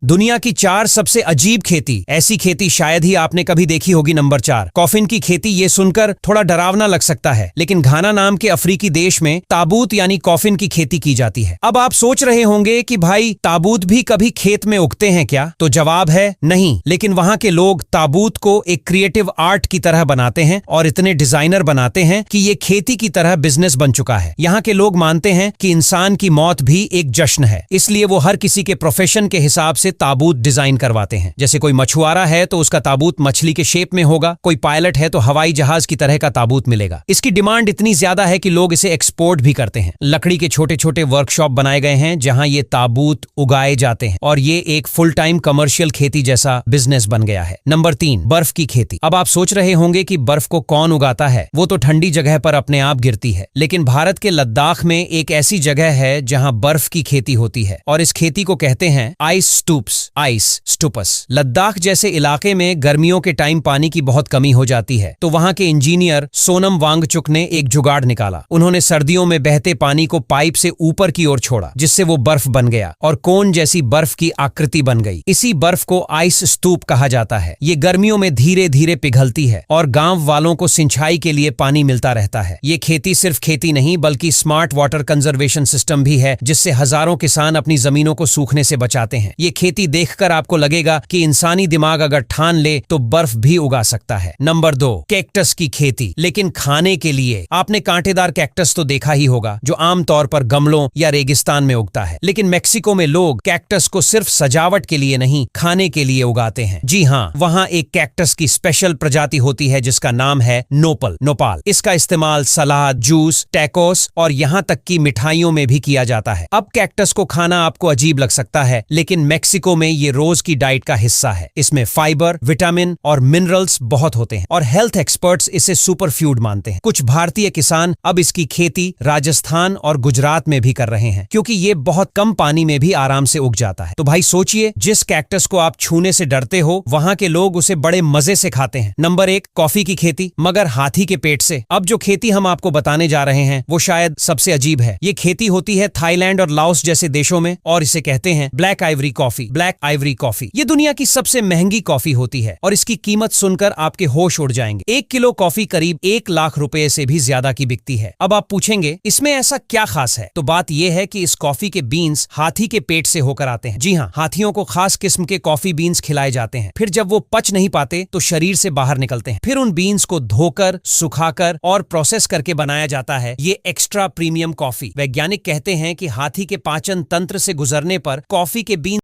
दुनिया की 4 सबसे अजीब खेती, ऐसी खेती शायद ही आपने कभी देखी होगी। नंबर 4, कॉफिन की खेती। ये सुनकर थोड़ा डरावना लग सकता है, लेकिन घाना नाम के अफ्रीकी देश में ताबूत यानी कॉफिन की खेती की जाती है। अब आप सोच रहे होंगे कि भाई ताबूत भी कभी खेत में उगते हैं क्या? तो जवाब है नहीं, लेकिन वहां के लोग ताबूत को एक क्रिएटिव आर्ट की तरह बनाते हैं और इतने डिजाइनर बनाते हैं कि ये खेती की तरह बिजनेस बन चुका है। यहाँ के लोग मानते हैं कि इंसान की मौत भी एक जश्न है, इसलिए वो हर किसी के प्रोफेशन के हिसाब से ताबूत डिजाइन करवाते हैं। जैसे कोई मछुआरा है तो उसका ताबूत मछली के शेप में होगा, कोई पायलट है तो हवाई जहाज की तरह का ताबूत मिलेगा। इसकी डिमांड इतनी ज्यादा है कि लोग इसे एक्सपोर्ट भी करते हैं। लकड़ी के छोटे छोटे वर्कशॉप बनाए गए हैं जहां ये ताबूत उगाए जाते हैं और ये एक फुल टाइम कमर्शियल खेती जैसा बिजनेस बन गया है। नंबर 3, बर्फ की खेती। अब आप सोच रहे होंगे कि बर्फ को कौन उगाता है? वो तो ठंडी जगह पर अपने आप गिरती है, लेकिन भारत के लद्दाख में एक ऐसी जगह है जहां बर्फ की खेती होती है और इस खेती को कहते हैं आइस स्टूप्स, आइस स्टूपस। लद्दाख जैसे इलाके में गर्मियों के टाइम पानी की बहुत कमी हो जाती है, तो वहां के इंजीनियर सोनम वांगचुक ने एक जुगाड़ निकाला। उन्होंने सर्दियों में बहते पानी को पाइप से ऊपर की ओर छोड़ा, जिससे वो बर्फ बन गया और कोन जैसी बर्फ की आकृति बन गई। इसी बर्फ को आइस स्तूप कहा जाता है। ये गर्मियों में धीरे धीरे पिघलती है और गांव वालों को सिंचाई के लिए पानी मिलता रहता है। ये खेती सिर्फ खेती नहीं बल्कि स्मार्ट वाटर कंजर्वेशन सिस्टम भी है, जिससे हजारों किसान अपनी जमीनों को सूखने से बचाते हैं। ये खेती देखकर आपको लगेगा कि इंसानी दिमाग अगर ठान ले तो बर्फ भी उगा सकता है। नंबर 2, कैक्टस की खेती, लेकिन खाने के लिए। आपने कांटेदार कैक्टस तो देखा ही होगा, जो आमतौर पर गमलों या रेगिस्तान में उगता है, लेकिन मेक्सिको में लोग कैक्टस को सिर्फ सजावट के लिए नहीं, खाने के लिए उगाते हैं। जी हाँ, वहाँ एक कैक्टस की स्पेशल प्रजाति होती है जिसका नाम है नोपल, नोपाल। इसका इस्तेमाल सलाद, जूस, टैकोस और यहाँ तक की मिठाइयों में भी किया जाता है। अब कैक्टस को खाना आपको अजीब लग सकता है, लेकिन मेक्सिको में ये रोज की डाइट का हिस्सा है। इसमें फाइबर, विटामिन और मिनरल्स बहुत होते हैं और हेल्थ एक्सपर्ट्स इसे सुपर फूड मानते हैं। कुछ भारतीय किसान अब इसकी खेती राजस्थान और गुजरात में भी कर रहे हैं, क्योंकि ये बहुत कम पानी में भी आराम से उग जाता है। तो भाई सोचिए, जिस कैक्टस को आप छूने से डरते हो, वहां के लोग उसे बड़े मजे से खाते हैं। नंबर 1, कॉफी की खेती, मगर हाथी के पेट से। अब जो खेती हम आपको बताने जा रहे हैं वो शायद सबसे अजीब है। ये खेती होती है थाईलैंड और लाओस जैसे देशों में और इसे कहते हैं black Ivory coffee, black Ivory coffee. ये दुनिया की सबसे महंगी कॉफी होती है और इसकी कीमत सुनकर आपके होश उड़ जाएंगे। 1 किलो कॉफी करीब 1 लाख रुपए से भी ज्यादा की बिकती है। अब आप पूछेंगे इसमें ऐसा क्या खास है? तो बात यह है कि इस कॉफी के बीन्स हाथी के पेट से होकर आते हैं। जी हाँ, हाथियों को खास किस्म के कॉफी बीन्स खिलाए जाते हैं। फिर जब वो पच नहीं पाते तो शरीर से बाहर निकलते हैं। फिर उन बीन्स को धोकर, सुखाकर और प्रोसेस करके बनाया जाता है ये एक्स्ट्रा प्रीमियम कॉफी। वैज्ञानिक कहते हैं कि हाथी के पाचन तंत्र से गुजरने पर कॉफी के बीन्स